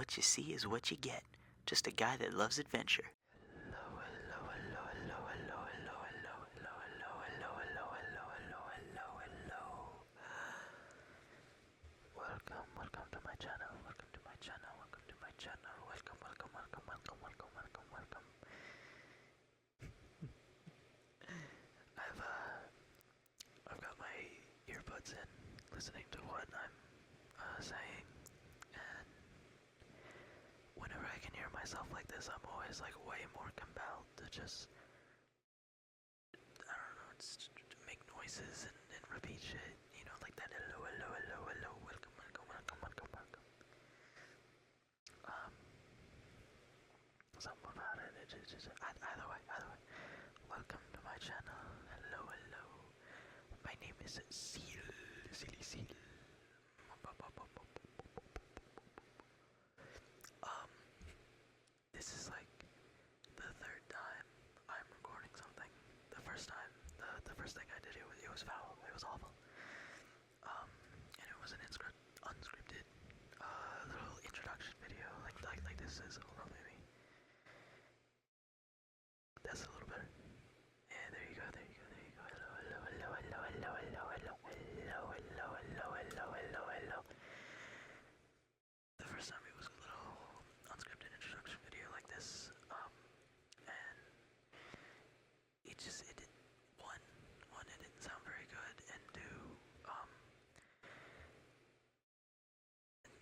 what you see is what you get. Just a guy that loves adventure. Welcome to my channel. Welcome to my channel. Welcome to my channel. Welcome. I've got my earbuds in, listening to what I'm saying, and whenever I can hear myself like this, I'm always like way more compelled to just, I don't know, just make noises and repeat shit, you know, like that hello, welcome. Something about it, either way, welcome to my channel, hello. My name is Seal. This is like the third time I'm recording something. The first time, the first thing I did, it was foul. It was awful. And it was an unscripted little introduction video, like this is. Hold on, maybe. That's a little better. Yeah, there you go. Hello. The first time it was a little unscripted introduction video like this, and it did, one, it didn't sound very good, and two,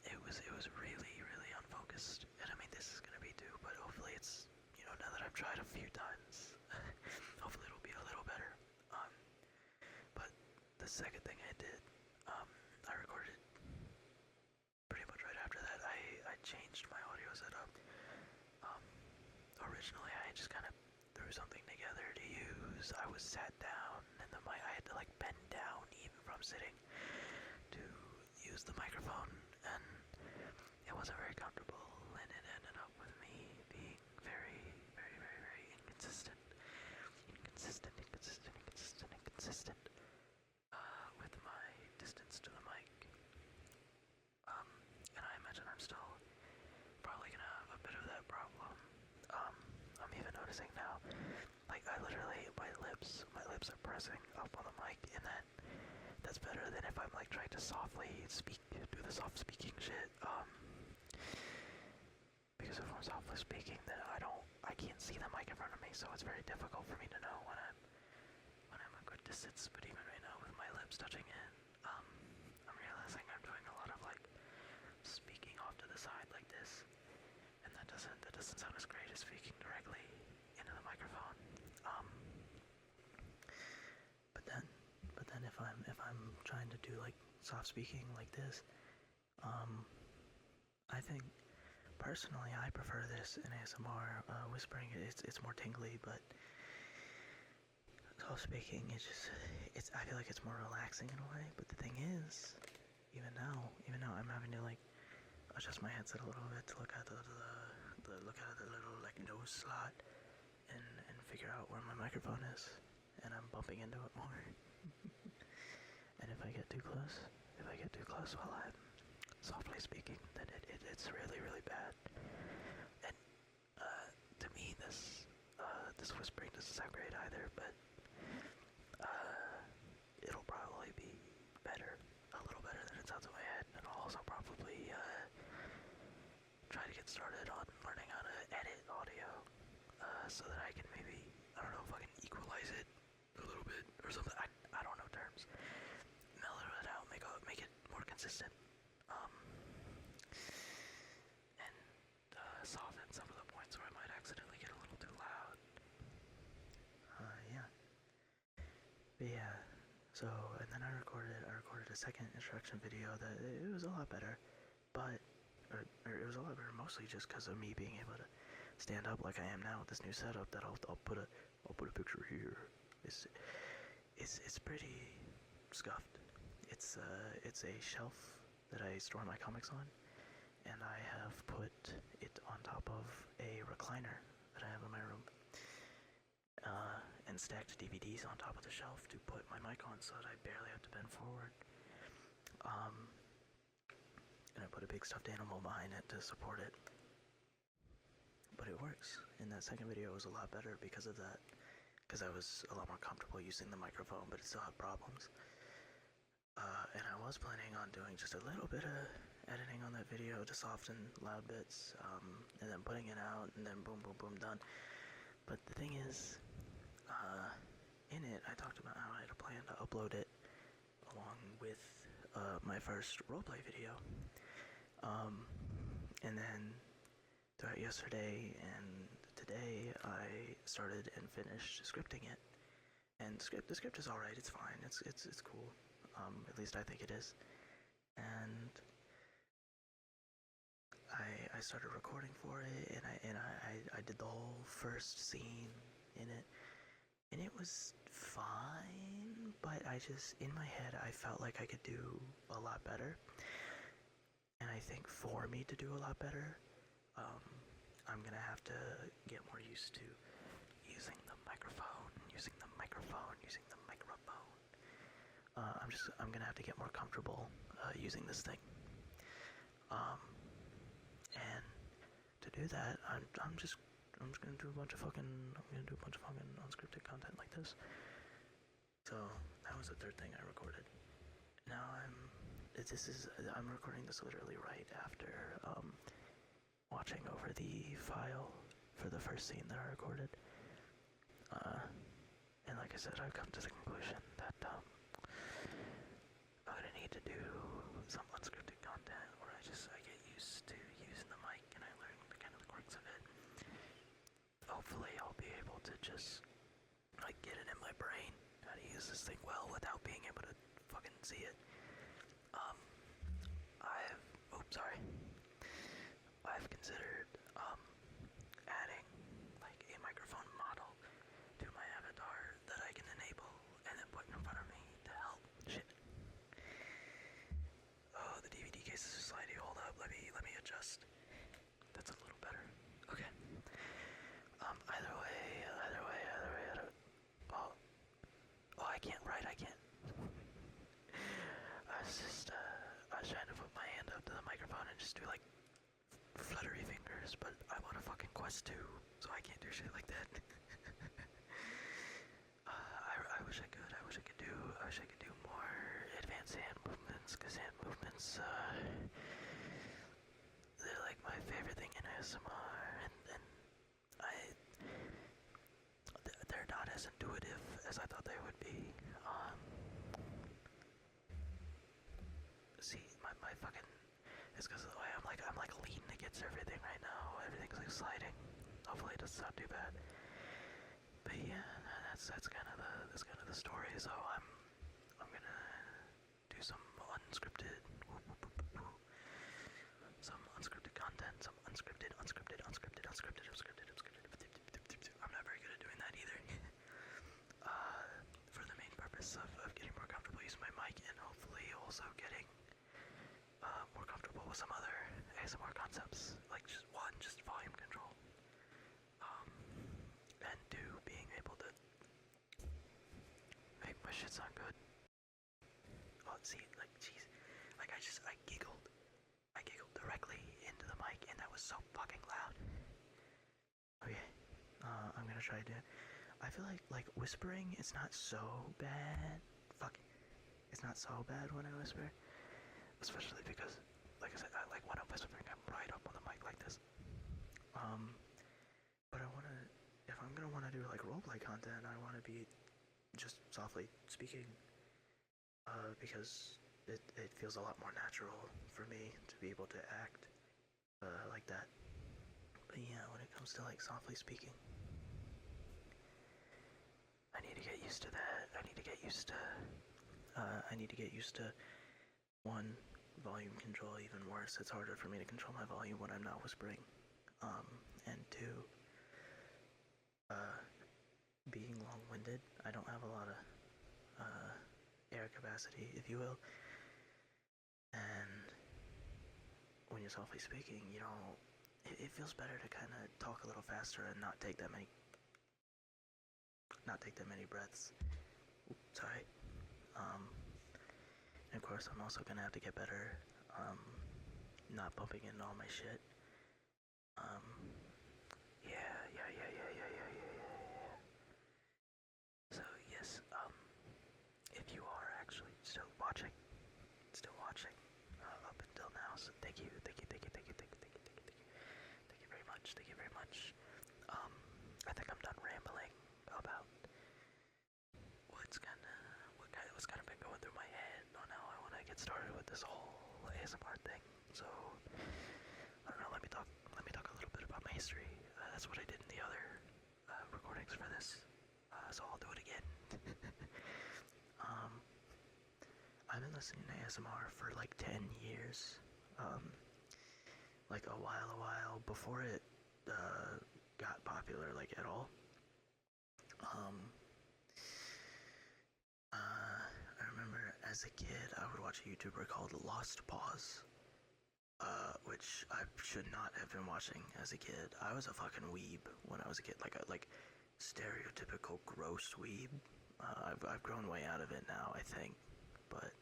it was really unfocused, and I mean, this is gonna be two, but hopefully it's, you know, now that I've tried a few times, hopefully it'll be a little better. But the second thing I did, I recorded pretty much right after that. I changed my audio setup. Originally I just kind of threw something together to use. I was sat down, and I had to like bend down even from sitting to use the microphone, and it wasn't very comfortable, and it ended up with me being very inconsistent with my distance to the mic. And I imagine I'm still probably gonna have a bit of that problem. I'm even noticing now, like I literally, my lips are pressing up on the mic, and that's better than if I'm like trying to softly speak, do the soft speaking shit. Because if I'm softly speaking, then I can't see the mic in front of me, so it's very difficult for me to know when I'm a good distance. But even right now, with my lips touching in, I'm realizing I'm doing a lot of like speaking off to the side like this, and that doesn't sound as great as speaking directly into the microphone. But then if I'm trying to do like soft speaking like this, I think personally I prefer this in ASMR. Whispering, it's more tingly, but soft speaking, I feel like it's more relaxing in a way. But the thing is, even now I'm having to like adjust my headset a little bit to look at the little like nose slot and figure out where my microphone is, and I'm bumping into it more. And if I get too close while I'm softly speaking, then it's really bad. And to me, this whispering doesn't sound great either, but it'll probably be a little better than it sounds in my head, and I'll also probably try to get started on learning how to edit audio, so that I can maybe, I don't know if I can equalize it a little bit or something. I don't know terms. Mellow it out, make it more consistent, and soften some of the points where I might accidentally get a little too loud. But yeah. So, and then I recorded a second introduction video that it was a lot better, but it was a lot better mostly just because of me being able to stand up like I am now with this new setup. That I'll put a picture here. It's pretty scuffed. It's a shelf that I store my comics on, and I have put it on top of a recliner that I have in my room, and stacked DVDs on top of the shelf to put my mic on so that I barely have to bend forward. And I put a big stuffed animal behind it to support it. But it works. And that second video was a lot better because of that. Because I was a lot more comfortable using the microphone, but it still had problems. And I was planning on doing just a little bit of editing on that video to soften loud bits, and then putting it out, and then boom, boom, boom, done. But the thing is, in it, I talked about how I had a plan to upload it along with my first roleplay video. And then throughout yesterday and today, I started and finished scripting it. And the script is alright, it's fine, it's cool. At least I think it is. And I started recording for it, and I did the whole first scene in it, and it was fine, but I just, in my head, I felt like I could do a lot better. And I think for me to do a lot better, I'm gonna have to get more used to using the microphone. I'm gonna have to get more comfortable using this thing. And to do that, I'm just gonna do a bunch of fucking unscripted content like this. So that was the third thing I recorded. Now I'm recording this literally right after watching over the file for the first scene that I recorded. And like I said, I've come to the conclusion that I'm gonna need to do some unscripted content where I get used to using the mic and I learn the kind of the quirks of it. Hopefully I'll be able to just like get it in my brain how to use this thing well without being able to fucking see it. I've considered adding like a microphone model to my avatar that I can enable and then put in front of me to help. Shit. Oh, the DVD case is sliding. Hold up. Let me adjust. That's a little better. Okay. Either way. Oh, I can't. Right, I can't. I was trying to put my hand up to the microphone and just do like fluttery fingers, but I'm on a fucking Quest 2, so I can't do shit like that. I wish I could do more advanced hand movements, because hand movements, they're like my favorite thing in ASMR, and they're not as intuitive as I thought they would be. See, my fucking, it's because of the way I'm like leaning against everything right now. Everything's like sliding. Hopefully it doesn't sound too bad. But yeah, that's kind of the story. So I'm gonna do some unscripted content, some unscripted. I'm not very good at doing that either. For the main purpose of getting more comfortable using my mic and hopefully also getting more comfortable with some other ASMR concepts, like just volume control, and two, being able to make my shit sound good. Oh, see, like, jeez, like I giggled directly into the mic, and that was so fucking loud. Okay, I'm gonna try to. I feel like whispering is not so bad. It's not so bad when I whisper. Especially because, like I said, when I'm whispering, I'm right up on the mic like this. But if I'm gonna wanna do like roleplay content, I wanna be just softly speaking, because it feels a lot more natural for me to be able to act, like that. But yeah, when it comes to like softly speaking, I need to get used to that. I need to get used to one, volume control. Even worse, it's harder for me to control my volume when I'm not whispering. And two, being long-winded. I don't have a lot of air capacity, if you will. And when you're softly speaking, you know, it feels better to kind of talk a little faster and not take that many breaths. Oops, sorry. And of course, I'm also gonna have to get better not bumping into all my shit. Yeah. So yes, if you are actually still watching, up until now, so thank you very much. I think I'm done rambling about what's kind of been going through my head on how I want to get started with this whole ASMR thing. So I don't know. Let me talk a little bit about my history. That's what I did in the other recordings for this. So I'll do it again. I've been listening to ASMR for like 10 years. Like a while before it got popular, like at all. I remember as a kid I would watch a YouTuber called Lost Pause, which I should not have been watching as a kid. I was a fucking weeb when I was a kid, like a stereotypical gross weeb. I've grown way out of it now, I think, but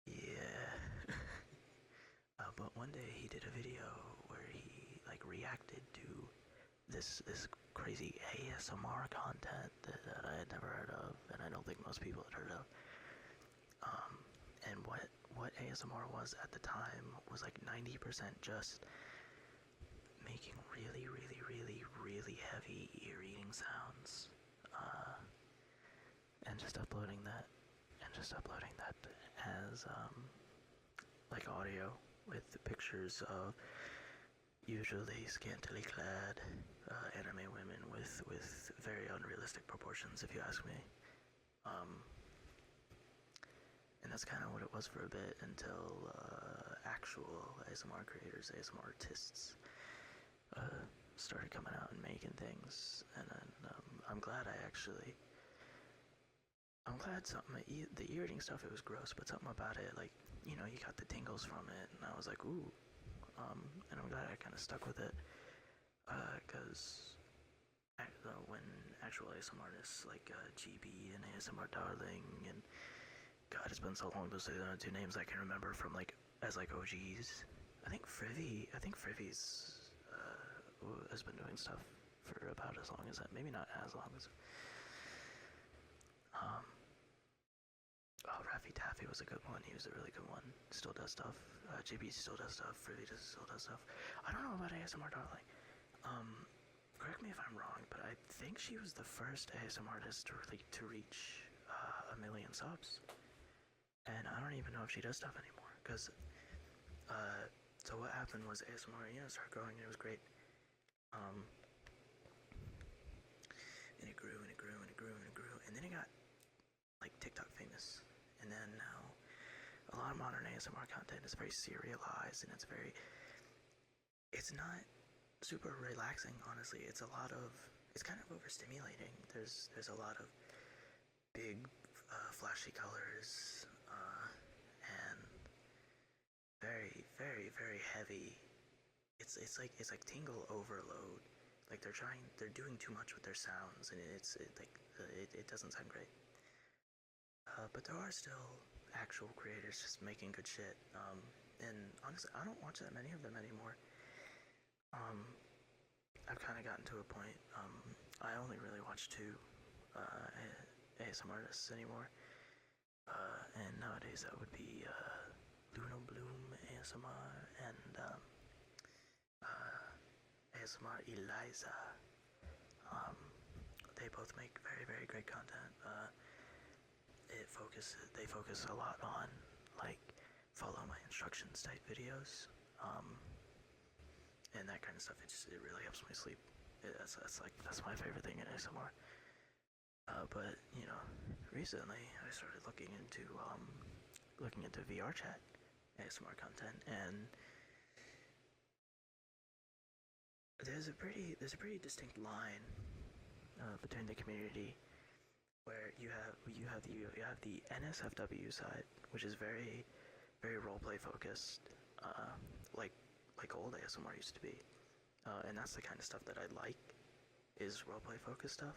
yeah. But one day he did a video where he like reacted to this crazy ASMR content that I had never heard of, and I don't think most people had heard of. And what ASMR was at the time was like 90% just making really heavy ear eating sounds, and just uploading that as like audio with pictures of usually scantily clad anime women with very unrealistic proportions, if you ask me. And that's kind of what it was for a bit until actual ASMR creators, ASMR artists started coming out and making things. And then I'm glad something, the ear eating stuff, it was gross, but something about it, like, you know, you got the tingles from it, and I was like, ooh. And I'm glad I kind of stuck with it, because when actual ASMR artists like GB and ASMR Darling, and God, it's been so long, those are the only two names I can remember from like as like OGs. I think Frivy's has been doing stuff for about as long as that. Maybe not as long as. Raffy Taffy was a good one. He was a really good one. Still does stuff. GB still does stuff. Frivy still does stuff. I don't know about ASMR Darling. Correct me if I'm wrong, but I think she was the first ASMR artist to reach 1 million subs. And I don't even know if she does stuff anymore. Cause so what happened was ASMR, started growing. And it was great. And it grew. And then it got like TikTok famous. And then now a lot of modern ASMR content is very serialized, and it's not super relaxing, honestly. It's kind of overstimulating. There's a lot of big flashy colors, and very heavy. It's like tingle overload. Like they're doing too much with their sounds, and it doesn't sound great. But there are still actual creators just making good shit. And honestly, I don't watch that many of them anymore. I've kind of gotten to a point. I only really watch two ASMR artists anymore. And nowadays that would be Luna Bloom ASMR and ASMR Eliza. They both make very great content. They focus a lot on like follow my instructions type videos, and that kind of stuff. It really helps me sleep. That's my favorite thing in ASMR. But recently I started looking into VRChat ASMR content, and there's a pretty distinct line between the community, where you have the NSFW side, which is very roleplay focused, like old ASMR used to be, and that's the kind of stuff that I like, is roleplay focused stuff,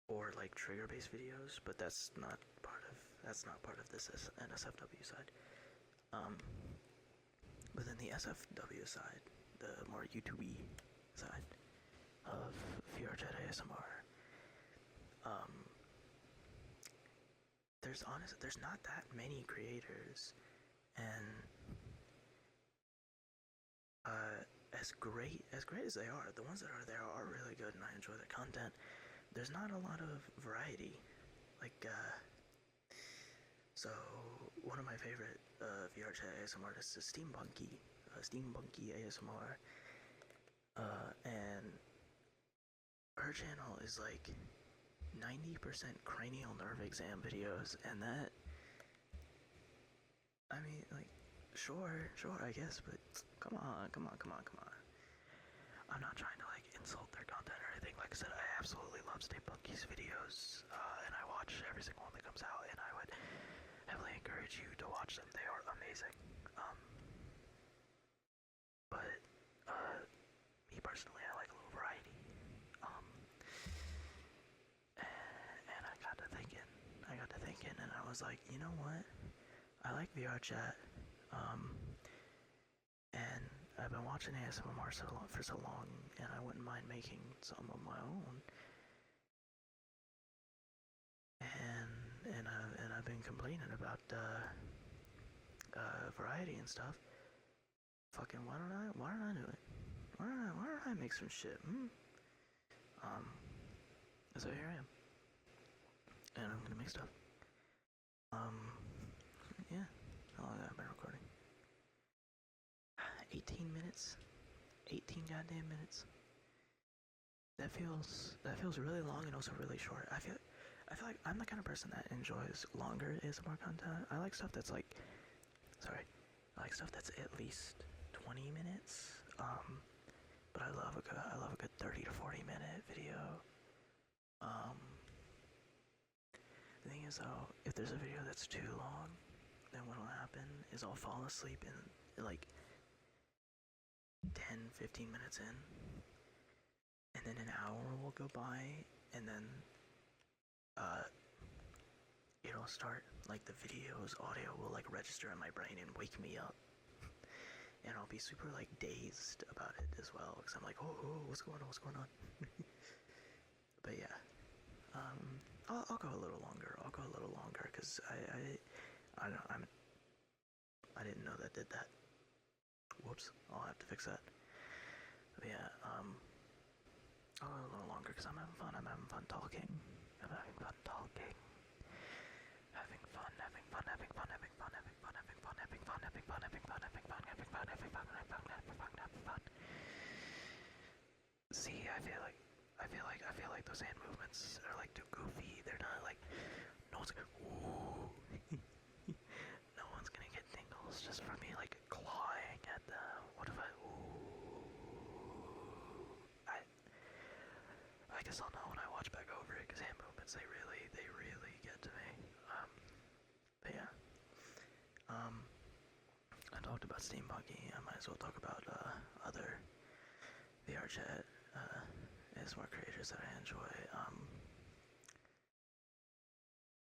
or like trigger based videos. But that's not part of That's not part of this NSFW side. But then the SFW side, the more YouTube-y side of VRChat ASMR, there's not that many creators, and as great as they are, the ones that are there are really good, and I enjoy their content. There's not a lot of variety. Like, so one of my favorite VRChat ASMR artists is Steampunky ASMR, and her channel is like 90% cranial nerve exam videos, and that, I mean, like, sure, I guess, but come on. I'm not trying to, like, insult their content or anything. Like I said, I absolutely love Steampunky's videos, and I watch every single one that comes out, and I would heavily encourage you to watch them. They are amazing. But, me personally, I like a little variety. And I got to thinking, and I was like, you know what? I like VRChat, and I've been watching ASMR for so long, and I wouldn't mind making some of my own. And I've been complaining about variety and stuff. Fucking why don't I do it? Why don't I make some shit? So here I am, and I'm gonna make stuff. Yeah. How long have I been recording? 18 minutes. 18 goddamn minutes. That feels really long and also really short. I feel like I'm the kind of person that enjoys longer ASMR content. I like stuff that's like, at least 20 minutes. But I love a good 30 to 40 minute video. The thing is though, if there's a video that's too long, then what'll happen is I'll fall asleep in like 10-15 minutes in, and then an hour will go by, and then it'll start, like, the video's audio will like register in my brain and wake me up, and I'll be super like dazed about it as well, because I'm like, oh, what's going on? But yeah, I'll go a little longer. Because I didn't know that did that. Whoops, I'll have to fix that. But yeah, I'll go a little longer because I'm having fun. I'm having fun talking. See, I feel like those hand movements are like too goofy. They're not like, no one's gonna, no one's gonna get tingles just from me like clawing at the, what if I guess I'll know when I watch back over it, because hand movements, they really get to me. But yeah, I talked about Steampunky. I might as well talk about other VRChat ASMR creators that I enjoy.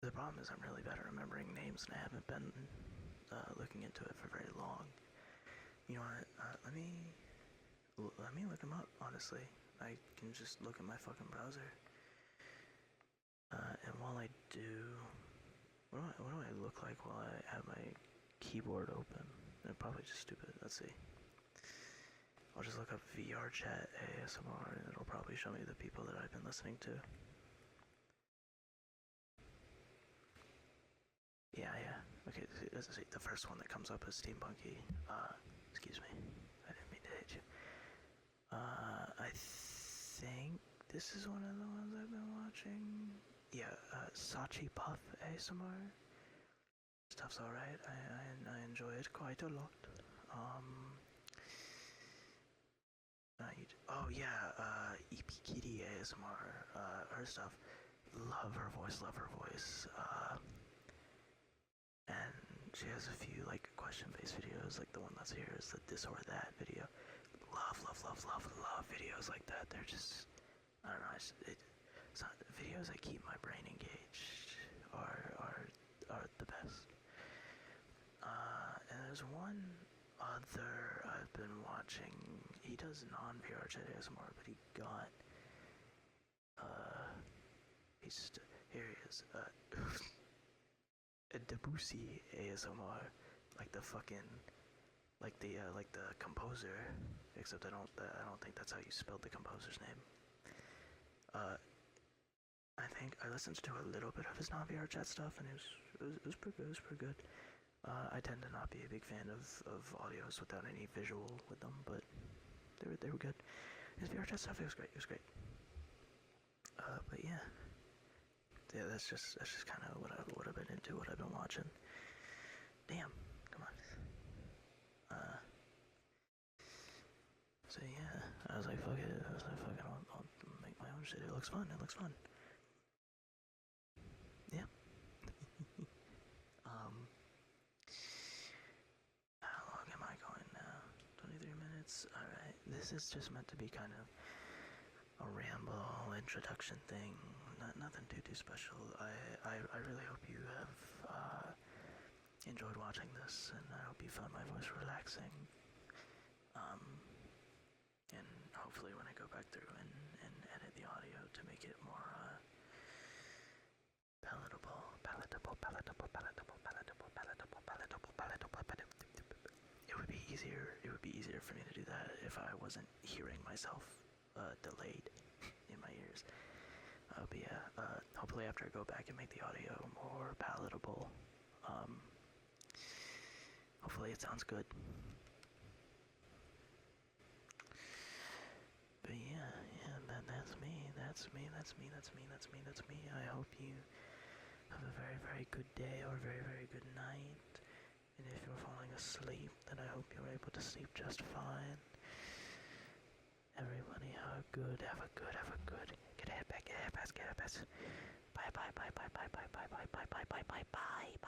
The problem is I'm really bad at remembering names, and I haven't been looking into it for very long. You know what? Let me look them up. Honestly, I can just look at my fucking browser. And while I do, what do I look like while I have my keyboard open? They're probably just stupid. Let's see. I'll just look up VRChat ASMR, and it'll probably show me the people that I've been listening to. Yeah. Okay, see, the first one that comes up is Steampunky. Excuse me. I didn't mean to hit you. I think this is one of the ones I've been watching. Yeah, Sachi Puff ASMR. Stuff's alright. I enjoy it quite a lot. Oh yeah, EP Kitty ASMR. Her stuff. Love her voice. And she has a few like question-based videos, like the one that's here is the this or that video. Love videos like that. They're just, I don't know, it's not videos that keep my brain engaged are been watching. He does non-VRChat ASMR, but he got here he is. A Debussy ASMR, like the fucking, like the composer. Except I don't think that's how you spelled the composer's name. I think I listened to a little bit of his non-VRChat stuff, and it was pretty good. It was pretty good. I tend to not be a big fan of audios without any visual with them, but they were good. His VRChat stuff, it was great. It was great. But yeah, that's just kind of what I've been into, what I've been watching. Damn, come on. So yeah, I was like, fuck it. I'll make my own shit. It looks fun. Yeah. How long am I going now? 23 minutes. All right. This is just meant to be kind of a ramble introduction thing. Nothing too special. I really hope you have enjoyed watching this, and I hope you found my voice relaxing. And hopefully when I go back through and edit the audio to make it more palatable. It would be easier for me to do that if I wasn't hearing myself delayed in my ears. But yeah, hopefully after I go back and make the audio more palatable, hopefully it sounds good. But yeah, that's me. I hope you have a very, very good day or a very, very good night. And if you're falling asleep, then I hope you're able to sleep just fine. Everybody, have a good. Get a head pass. Bye.